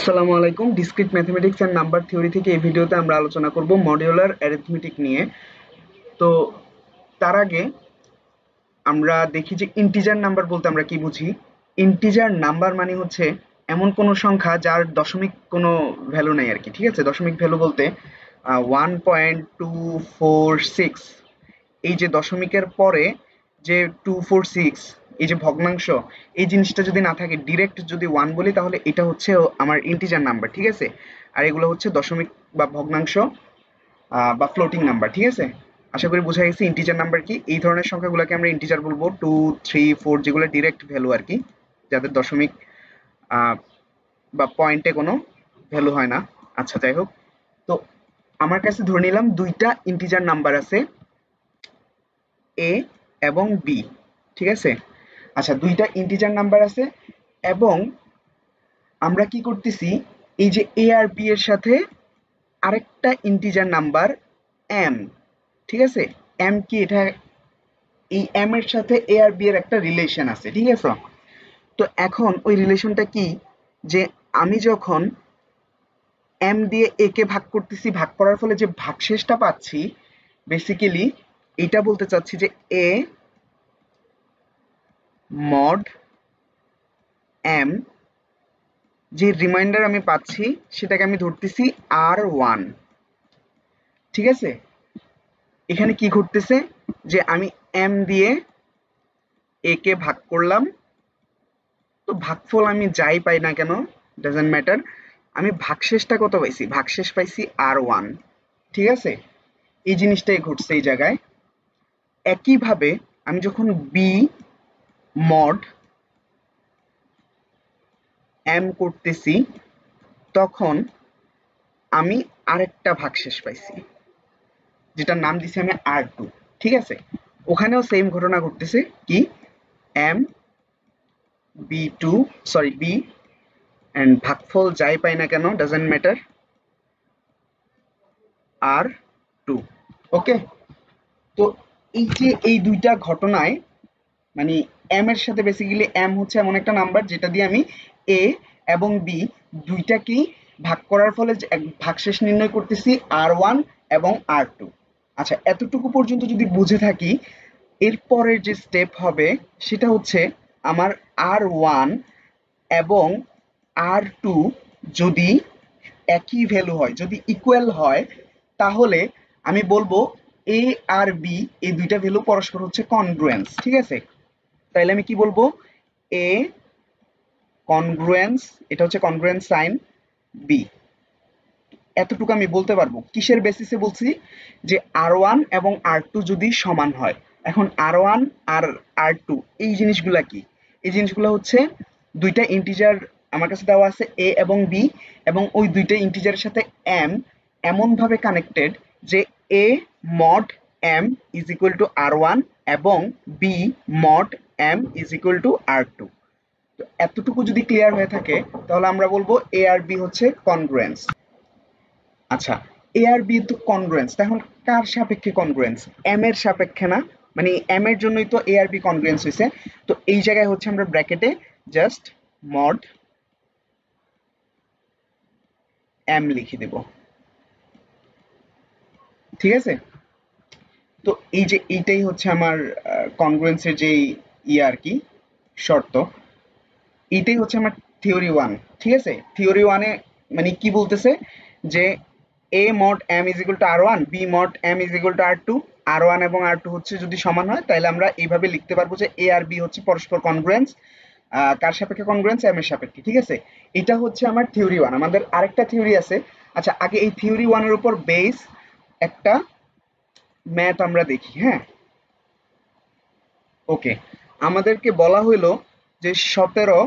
আসসালামু আলাইকুম। Discrete mathematics and number theory থেকে এই ভিডিওতে আমরা আলোচনা করব মডিউলার অ্যারিথমেটিক নিয়ে। তো তার আগে আমরা দেখি যে ইন্টিজার নাম্বার বলতে আমরা কি বুঝি। ইন্টিজার নাম্বার মানে হচ্ছে এমন কোনো সংখ্যা যার দশমিক কোনো ভ্যালু নেই আর কি। ঠিক আছে, দশমিক ভ্যালু বলতে 1.246, এই যে দশমিকের পরে যে 246, এই যে ভগ্নাংশ, এই জিনিসটা যদি না থাকে, ডিরেক্ট যদি ওয়ান বলি, তাহলে এটা হচ্ছে আমার ইন্টিজার নাম্বার। ঠিক আছে, আর এগুলো হচ্ছে দশমিক বা ভগ্নাংশ বা ফ্লোটিং নাম্বার। ঠিক আছে, আশা করি বোঝা গেছে ইন্টিজার নাম্বার কি। এই ধরনের সংখ্যাগুলোকে আমরা ইন্টিজার বলবো, 2, 3, 4, যেগুলো ডিরেক্ট ভ্যালু আর কি, যাদের দশমিক আহ, বা পয়েন্টে কোনো ভ্যালু হয় না। আচ্ছা, যাই হোক, তো আমার কাছে ধরে নিলাম দুইটা ইন্টিজার নাম্বার আছে, এ এবং বি। ঠিক আছে, আচ্ছা, দুইটা ইন্টিজার নাম্বার আছে এবং আমরা কি করতেছি, এই যে এ আর বি এর সাথে আরেকটা ইন্টিজার নাম্বার এম। ঠিক আছে, এম কি, এটা এই এম এর সাথে এ আর বি এর একটা রিলেশন আছে। ঠিক আছে, তো এখন ওই রিলেশনটা কি, যে আমি যখন এম দিয়ে এ কে ভাগ করতেছি, ভাগ করার ফলে যে ভাগশেষটা পাচ্ছি, বেসিক্যালি এটা বলতে চাচ্ছি যে এ মড এম, যে রিমাইন্ডার আমি পাচ্ছি সেটাকে আমি ধরতেছি R1। ঠিক আছে, এখানে কি ঘটতেছে, যে আমি এম দিয়ে এ কে ভাগ করলাম, তো ভাগফল আমি যাই পাই না কেন, ডাজন্ট ম্যাটার, আমি ভাগশেষটা কত পাইছি, ভাগশেষ পাইছি R1। ঠিক আছে, এই জিনিসটাই ঘটছে এই জায়গায়। একইভাবে আমি যখন বি মড এম করতেছি, তখন আমি আরেকটা ভাগশেষ পাইছি, যেটার নাম দিছি আমি R2। ঠিক আছে, ওখানেও সেম ঘটনা ঘটতেছে, কি, M B two, sorry B, and ভাগফল যাই পাই না কেন, ডাজন্ট ম্যাটার, R2। ওকে, তো এই যে এই দুইটা ঘটনায়, মানে এম এর সাথে, বেসিক্যালি এম হচ্ছে এমন একটা নাম্বার যেটা দিয়ে আমি এ এবং বি দুইটাকেই ভাগ করার ফলে যে ভাগশেষ নির্ণয় করতেছি R1 এবং R2। আচ্ছা, এতটুকু পর্যন্ত যদি বুঝে থাকি, এরপরের যে স্টেপ হবে সেটা হচ্ছে আমার R1 এবং R2 যদি একই ভ্যালু হয়, যদি ইকুয়াল হয়, তাহলে আমি বলবো এ আর বি, এই দুইটা ভ্যালু পরস্পর হচ্ছে কনগ্রুয়েন্স। ঠিক আছে, তাইলে আমি কি বলবো, এ কনগ্রুয়েন্স, এটা হচ্ছে কনগ্রুয়েন্স সাইন বি। এতটুকু আমি বলতে পারবো। কিসের বেসিসে বলছি, যে R1 এবং R2 যদি সমান হয়। এখন R1 আর R2, এই জিনিসগুলা কি, এই জিনিসগুলো হচ্ছে দুইটা ইন্টিজার আমার কাছে দেওয়া আছে, এ এবং বি, এবং ওই দুইটা ইন্টিজারের সাথে এম এমন ভাবে কানেক্টেড যে A mod M is equal to R1 এবং B mod M is equal to R2। তো এতটুকু যদি ক্লিয়ার হয়ে থাকে, তাহলে আমরা বলবো এ আর বি হচ্ছে কনগ্রুয়েন্স। আচ্ছা, এ আর বি তো কনগ্রুয়েন্স, এখন কার সাপেক্ষে কনগ্রুয়েন্স, এম এর সাপেক্ষে না, মানে এম এর জন্যই তো এ আর বি কনগ্রুয়েন্স হয়েছে। তো এই জায়গায় হচ্ছে আমরা ব্র্যাকেটে জাস্ট মড এম লিখে দেব। ঠিক আছে, তো এই যে এইটাই হচ্ছে আমার কনগ্রুয়েন্সের যে ইয়ে আর কি, শর্ত। এইটাই হচ্ছে আমার থিওরি ওয়ান। ঠিক আছে, থিওরি ওয়ানে মানে কি বলতেছে, যে A mod M is equal to R1, B mod M is equal to R2। R1 এবং R2 হচ্ছে যদি সমান হয়, তাহলে আমরা এইভাবে লিখতে পারবো যে এ আর বি হচ্ছে পরস্পর কনগ্রুয়েন্স। কার সাপেক্ষে কনগ্রুয়েন্স, এম এর সাপেক্ষে। ঠিক আছে, এটা হচ্ছে আমার থিওরি ওয়ান। আমাদের আরেকটা থিওরি আছে। আচ্ছা, আগে এই থিওরি ওয়ানের উপর বেস একটা ম্যাথ আমরা দেখি। হ্যাঁ, ওকে, আমাদেরকে বলা হইলো যে 17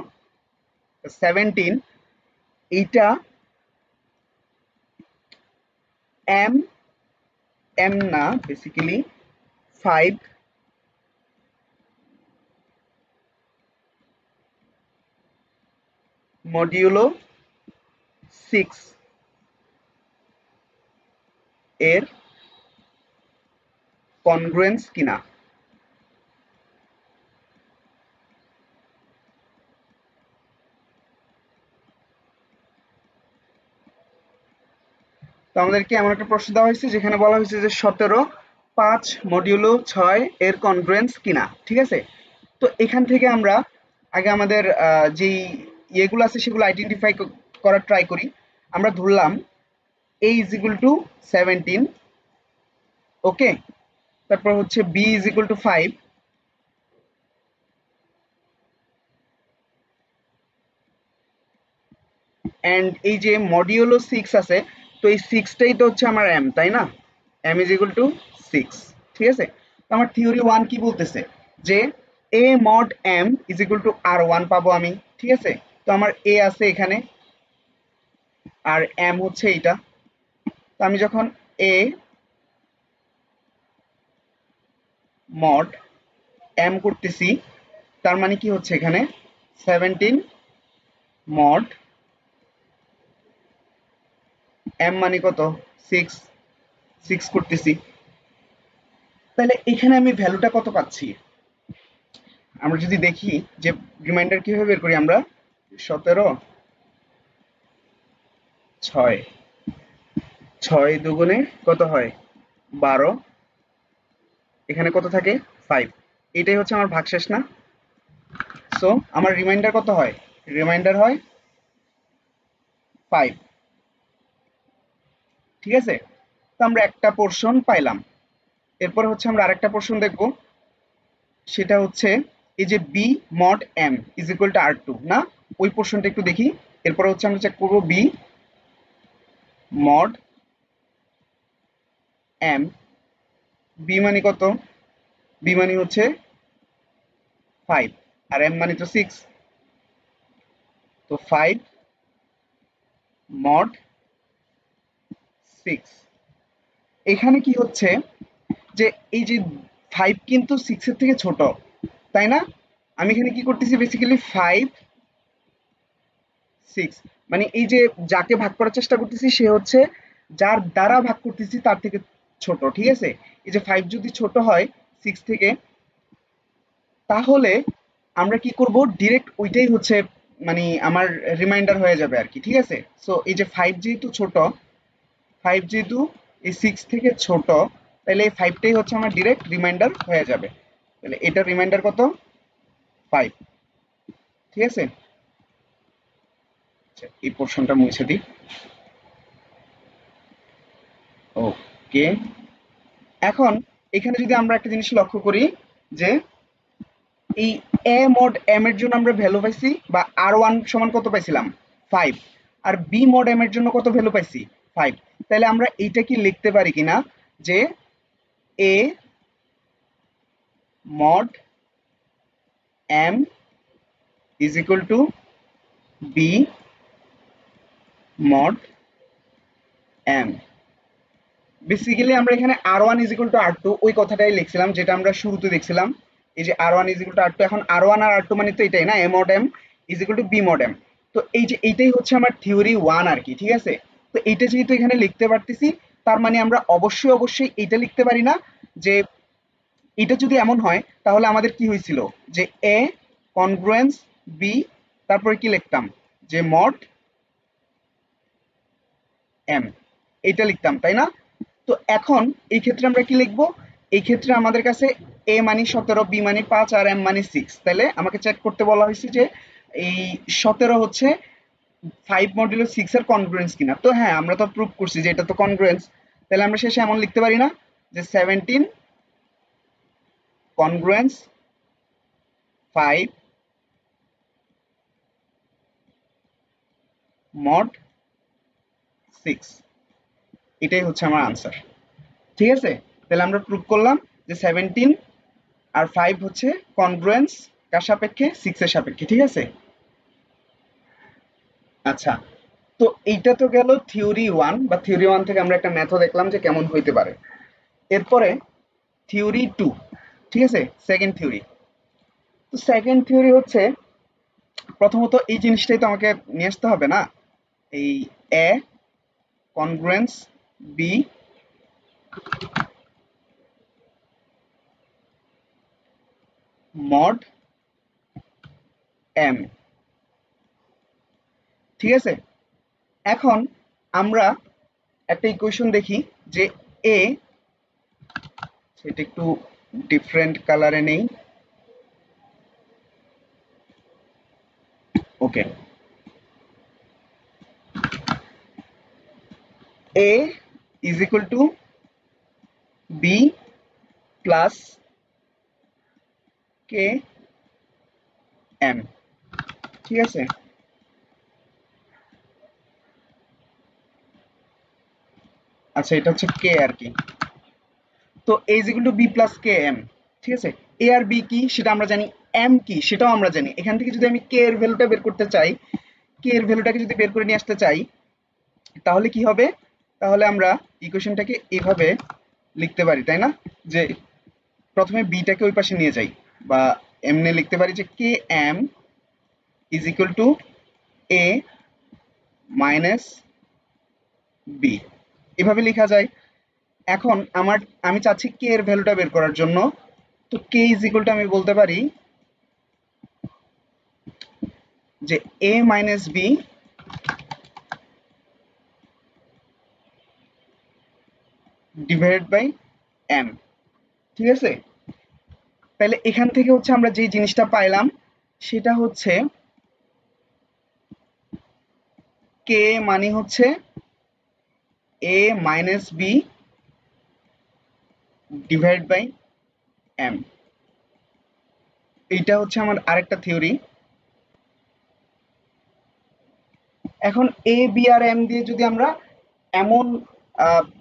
এইটা এম, এম না, বেসিক্যালি 5 মডিউলো 6 এর কনগ্রুয়েন্স কিনা। তো আমাদেরকে এমন একটা প্রশ্ন দেওয়া হয়েছে যেখানে বলা হয়েছে যে 17 5 মডিউলো 6 এর কনগ্রুয়েন্স কিনা, ঠিক আছে। তো এখান থেকে আমরা আগে আমাদের যেই ইয়েগুলো আছে সেগুলো আইডেন্টিফাই করার ট্রাই করি। আমরা ধরলাম a is equal to 17, ওকে। তারপর হচ্ছে b is equal to 5, and এই যে মডিউলো 6 আছে, তো এই 6টাই তো হচ্ছে আমার m, তাই না? m is equal to 6, ঠিক আছে। তো আমার থিওরি 1 কি বলতেছে যে a mod m is equal to r1 পাবো আমি, ঠিক আছে। তো আমার a আছে এখানে আর m হচ্ছে এইটা। তো আমি যখন a mod m করতেছি, তার মানে কি হচ্ছে এখানে 17 mod m মানে কত 6, 6 করতেছি। তাহলে এখানে আমি ভ্যালুটা কত পাচ্ছি? আমরা যদি দেখি যে রিমাইন্ডার কিভাবে বের করি আমরা, 17 6, 6 দুগুণে কত হয় 12, এখানে কত থাকে 5, এটাই হচ্ছে আমার ভাগশেষ না। সো আমার রিমাইন্ডার কত হয়? রিমাইন্ডার হয় 5, ঠিক আছে। তো আমরা একটা পোর্শন পাইলাম। এরপর হচ্ছে আমরা আরেকটা পোর্শন দেখব, সেটা হচ্ছে এই যে b mod m is equal to r2 না, ওই পোর্শনটা একটু দেখি। এরপর হচ্ছে আমরা চেক করব b mod m, b মানে কত, b মানে হচ্ছে 5 আর m মানে তো 6, তো 5 mod 6। এখানে কি হচ্ছে যে এই যে 5 কিন্তু 6 এর থেকে ছোট, তাই না? আমি এখানে কি করতেছি বেসিক্যালি 5 6, মানে এই যে যাকে ভাগ করার চেষ্টা করতেছি সে হচ্ছে যার দ্বারা ভাগ করতেছি তার থেকে ছোট, ঠিক আছে। এই যে 5 যদি ছোট হয় 6 থেকে, তাহলে আমরা কি করব, ডিরেক্ট ওইটাই হচ্ছে মানে আমার রিমাইন্ডার হয়ে যাবে আর কি, ঠিক আছে। সো এই যে 5 যেহেতু ছোট, 5 যেহেতু এই 6 থেকে ছোট, তাহলে এই 5টাই হচ্ছে আমার ডিরেক্ট রিমাইন্ডার হয়ে যাবে। তাহলে এটা রিমাইন্ডার কত 5, ঠিক আছে। আচ্ছা, এই পোর্শনটা মুছে দিই। ওকে, এখন এখানে যদি আমরা একটা জিনিস লক্ষ্য করি যে এই a mod m এর জন্য আমরা ভ্যালু পাইছি বা r1 সমান কত পাইছিলাম 5, আর b mod m এর জন্য কত ভ্যালু পাইছি 5। তাহলে আমরা এইটা কি লিখতে পারি কিনা যে a mod m is equal to b mod m। Basically আমরা এখানে r1 is equal to r2 ওই কথাটাই লিখছিলাম যেটা আমরা শুরুতে দেখছিলাম। এই যে r1 is equal to r2, এখন r1 আর r2 মানে তো এটাই না, a mod m is equal to b mod m। তো এই যে এইটাই হচ্ছে আমার থিওরি 1 আর কি, ঠিক আছে। তো এইটা যেহেতু এখানে লিখতে পারতেছি, তার মানে আমরা অবশ্যই অবশ্যই এইটা লিখতে পারি না যে এটা যদি এমন হয় তাহলে আমাদের কি হয়েছিল যে a কনগ্রুয়েন্স b, তারপরে কি লিখতাম যে mod m, এটা লিখতাম, তাই না? তো এখন এই ক্ষেত্রে আমরা কি লিখবো? এই ক্ষেত্রে আমাদের কাছে a মানে 17, b মানে 5 আর m মানে 6। তাহলে আমাকে চেক করতে বলা হয়েছে যে এই 17 হচ্ছে 5 মডুলো 6 এর কনগ্রুয়েন্স কিনা। তো হ্যাঁ, আমরা তো প্রুভ করছি যে এটা তো কনগ্রুয়েন্স। তাহলে আমরা শেষে এমন লিখতে পারি না যে 17 কনগ্রুয়েন্স 5 মড 6, এটাই হচ্ছে আমার আনসার, ঠিক আছে। তাহলে আমরা প্রুভ করলাম যে 17 আর 5 হচ্ছে কনগ্রুয়েন্স কার সাপেক্ষে 6 এর সাপেক্ষে, ঠিক আছে। আচ্ছা, তো এইটা তো গেল থিওরি 1 বা থিওরি 1 থেকে আমরা একটা ম্যাথও দেখলাম যে কেমন হইতে পারে। এরপরে থিওরি 2, ঠিক আছে, সেকেন্ড থিওরি। তো সেকেন্ড থিওরি হচ্ছে প্রথমত এই জিনিসটাই তো আমাকে নিয়ে আসতে হবে না, এই এ কনগ্রুয়েন্স বি মড এম, ঠিক আছে। এখন আমরা একটা ইকুয়েশন দেখি যে এ, সেটা একটু ডিফারেন্ট কালারে নেই। Okay, A is equal to B plus K M, ঠিক আছে। আচ্ছা, এটা হচ্ছে কে আর কি। তো a is equal to b plus km, ঠিক আছে। a আর b কি সেটা আমরা জানি, m কি সেটাও আমরা জানি। এখান থেকে যদি আমি k এর ভ্যালুটা বের করতে চাই, k এর ভ্যালুটাকে যদি বের করে নিয়ে আসতে চাই, তাহলে কি হবে? তাহলে আমরা ইকুয়েশনটাকে এইভাবে লিখতে পারি, তাই না? যে প্রথমে b টাকে ওই পাশে নিয়ে যাই, বা এমনি লিখতে পারি যে km is equal to a minus b, এভাবে লেখা যায়। এখন আমি চাচ্ছি k এর ভ্যালুটা বের করার জন্য। তো k is equal to আমি বলতে পারি যে a minus b divided by m, ঠিক আছে। তাহলে এখান থেকে হচ্ছে আমরা যে জিনিসটা পাইলাম সেটা হচ্ছে k মানে হচ্ছে a minus b divided by m। এইটা হচ্ছে আমার আরেকটা থিওরি। এখন a b আর m দিয়ে যদি আমরা এমন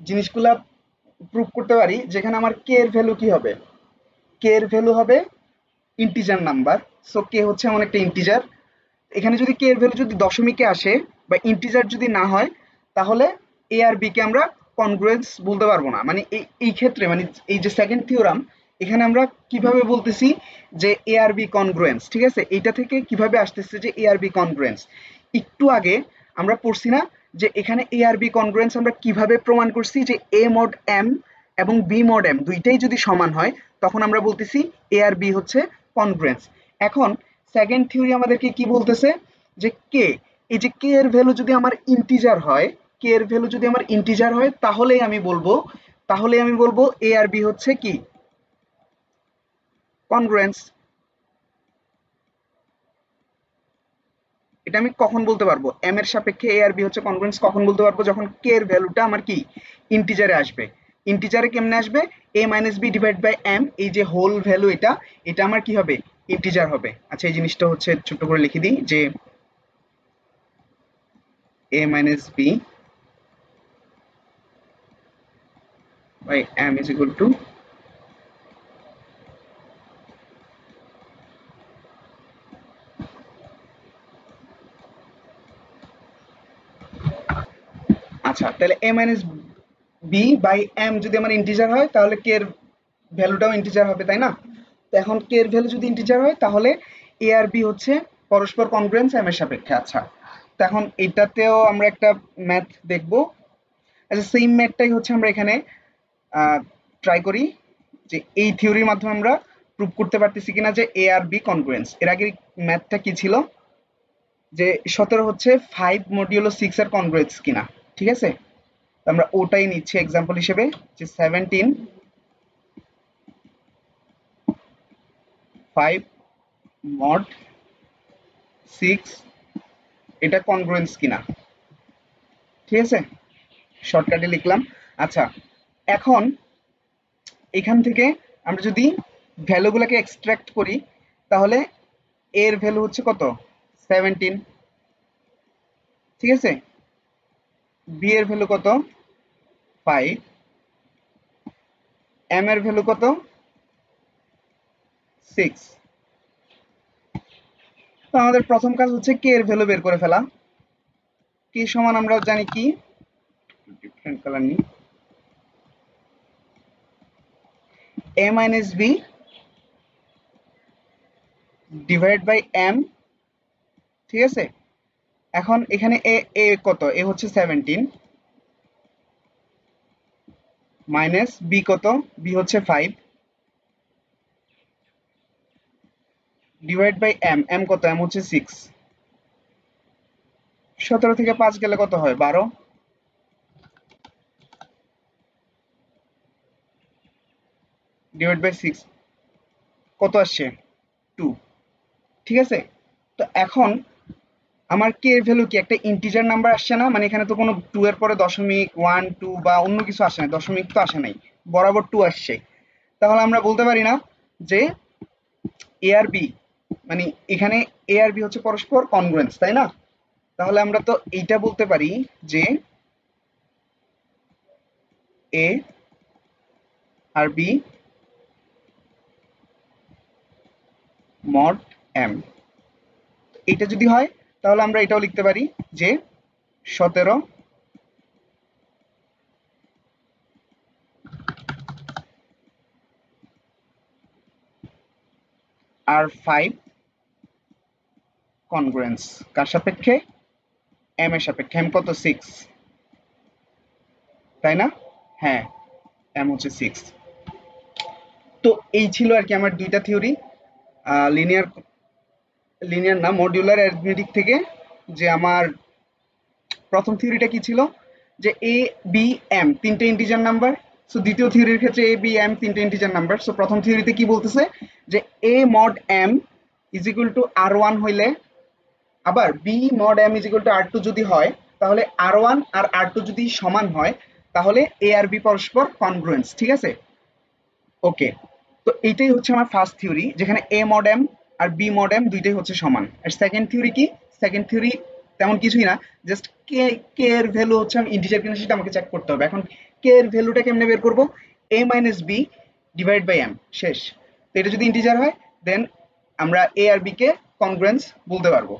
জিনিসগুলা প্রুভ করতে পারি যেখানে আমার k এর ভ্যালু কি হবে, k এর ভ্যালু হবে ইন্টিজার নাম্বার। সো k হচ্ছে এমন একটা ইন্টিজার, এখানে যদি k এর ভ্যালু যদি দশমিকে আসে বা ইন্টিজার যদি না হয়, তাহলে a আর b কে আমরা কনগ্রুয়েন্স বলতে পারবো না। মানে এই ক্ষেত্রে, মানে এই যে সেকেন্ড থিওরাম, এখানে আমরা কিভাবে বলতেছি যে a আর b কনগ্রুয়েন্স, ঠিক আছে। এইটা থেকে কিভাবে আসতেছে যে a আর b কনগ্রুয়েন্স, একটু আগে আমরা পড়ছি না যে এখানে a আর b কনগ্রুয়েন্স আমরা কিভাবে প্রমাণ করছি যে a mod m এবং b mod m দুইটাই যদি সমান হয়, তখন আমরা বলতেছি a আর b হচ্ছে কনগ্রুয়েন্স। এখন সেকেন্ড থিওরি আমাদেরকে কি বলতেছে যে কে, এই যে কে এর ভ্যালু যদি আমার ইন্টিজার হয়, কে এর ভ্যালু যদি আমার ইন্টিজার হয়, তাহলেই আমি বলবো এ আর বি হচ্ছে কি কনগ্রুয়েন্স। এটা আমি কখন বলতে পারবো? এম এর সাপেক্ষে এ আর বি হচ্ছে কনগ্রুয়েন্স কখন বলতে পারবো? যখন কে এর ভ্যালুটা আমার কি ইন্টিজারে আসবে। ইন্টিজারে কেমনে আসবে? a minus B divide by M, এই যে হোল ভ্যালু, এটা এটা আমার কি হবে? ইন্টিজার হবে। আচ্ছা, এই জিনিসটা হচ্ছে ছোট করে লিখে দিই যে a minus B by M is equal to, আচ্ছা তাহলে a minus B by M যদি আমার ইন্টিজার হয়, তাহলে কে এর ভ্যালুটাও ইন্টিজার হবে, তাই না? তো এখন কে এর ভ্যালু যদি ইন্টিজার হয়, তাহলে এ আর বি হচ্ছে পরস্পর কনগ্রুয়েন্স এম এর সাপেক্ষে। আচ্ছা, তো এখন এটাতেও আমরা একটা ম্যাথ দেখব। আচ্ছা, সেম ম্যাথটাই হচ্ছে আমরা এখানে ট্রাই করি যে এই থিওরির মাধ্যমে আমরা প্রুভ করতে পারতেছি কিনা যে এ আর বি কনগ্রুয়েন্স। এর আগে ম্যাথটা কি ছিল, যে 17 হচ্ছে 5 মডিউলো 6 এর কনগ্রুয়েন্স কিনা, ঠিক আছে। আমরা ওটাই নিচ্ছি এক্সাম্পল হিসেবে, যে 17 5 মড 6 এটা কনগ্রুয়েন্স কিনা, ঠিক আছে। শর্টকাটে লিখলাম। আচ্ছা, এখন এখান থেকে আমরা যদি ভ্যালুগুলোকে এক্সট্রাক্ট করি, তাহলে এর ভ্যালু হচ্ছে কত? 17, ঠিক আছে। বি এর ভ্যালু কত? 5, এম এর ভ্যালু কত? 6। তো আমাদের প্রথম কাজ হচ্ছে কে এর ভ্যালু বের করে ফেলা। কে সমান আমরা জানি কি, ডিফারেন্ট কালার নিই, a minus B divide by M, ঠিক আছে। এখন এখানে এ এ কত? এ হচ্ছে 17 মাইনাস বি কত? বি হচ্ছে 5 ডিভাইড বাই এম, এম কত? এম হচ্ছে 6। 17 থেকে 5 গেলে কত হয়? 12। ডিভাইড বাই 6 কত আসছে 2, ঠিক আছে। তো এখন আমার কে এর ভ্যালু কি একটা ইন্টিজার নাম্বার আসছে না, মানে এখানে তো কোনো 2 এর পরে দশমিক 1 2 বা অন্য কিছু আসে না, দশমিক তো আসে নাই, বরাবর 2 আসছে। তাহলে আমরা বলতে পারি না যে এ আর বি, মানে এখানে এ আর বি হচ্ছে পরস্পর কনগ্রুয়েন্স, তাই না? তাহলে আমরা তো এইটা বলতে পারি যে এ আর বি মড এম, এটা যদি হয় তাহলে আমরা এটাও লিখতে পারি যে 17 আর 5 কনগ্রুয়েন্স কার সাপেক্ষে, এম এর সাপেক্ষে। এম কত 6, তাই না? হ্যাঁ, এম হচ্ছে 6। তো এই ছিল আর কি আমার দুইটা থিওরি, লিনিয়ার লিনিয়ার না মডিউলার অ্যারিথমেটিক থেকে। যে আমার প্রথম থিওরিটা কি ছিল, যে এ বি এম তিনটে ইন্টিজার নাম্বার। সো দ্বিতীয় থিওরির ক্ষেত্রে এ বি এম তিনটে ইন্টিজার নাম্বার। সো প্রথম থিওরিতে কি বলতেছে যে A mod M is equal to R one হইলে, আবার B mod M is equal to R two যদি হয়, তাহলে আর ওয়ান আর আর টু যদি সমান হয়, তাহলে এ আর বি পরস্পর কনগ্রুয়েন্স, ঠিক আছে। ওকে, তো এইটাই হচ্ছে আমার ফার্স্ট থিওরি, যেখানে এ মড এম আর বি মড এম দুইটাই হচ্ছে সমান। আর সেকেন্ড থিওরি কি, সেকেন্ড থিওরি তেমন কিছুই না, জাস্ট কে কে এর ভ্যালু হচ্ছে আমি ইন্টিজার কিনা সেটা আমাকে চেক করতে হবে। এখন কে এর ভ্যালুটা কেমনে বের করব, A minus B divide by M, শেষ। তো এটা যদি ইন্টিজার হয় দেন আমরা এ আর বি কে কনগ্রুয়েন্স বলতে পারবো,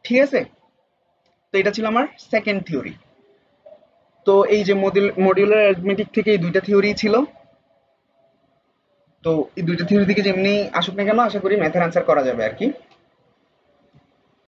ঠিক আছে। তো এটা ছিল আমার সেকেন্ড থিওরি। তো এই যে মডিউলার অ্যারিথমেটিক থেকে এই দুইটা থিওরি ছিল। তো এই দুইটা থিওরি থেকে যেমনি আসুক না কেন, আশা করি ম্যাথের আনসার করা যাবে আর কি।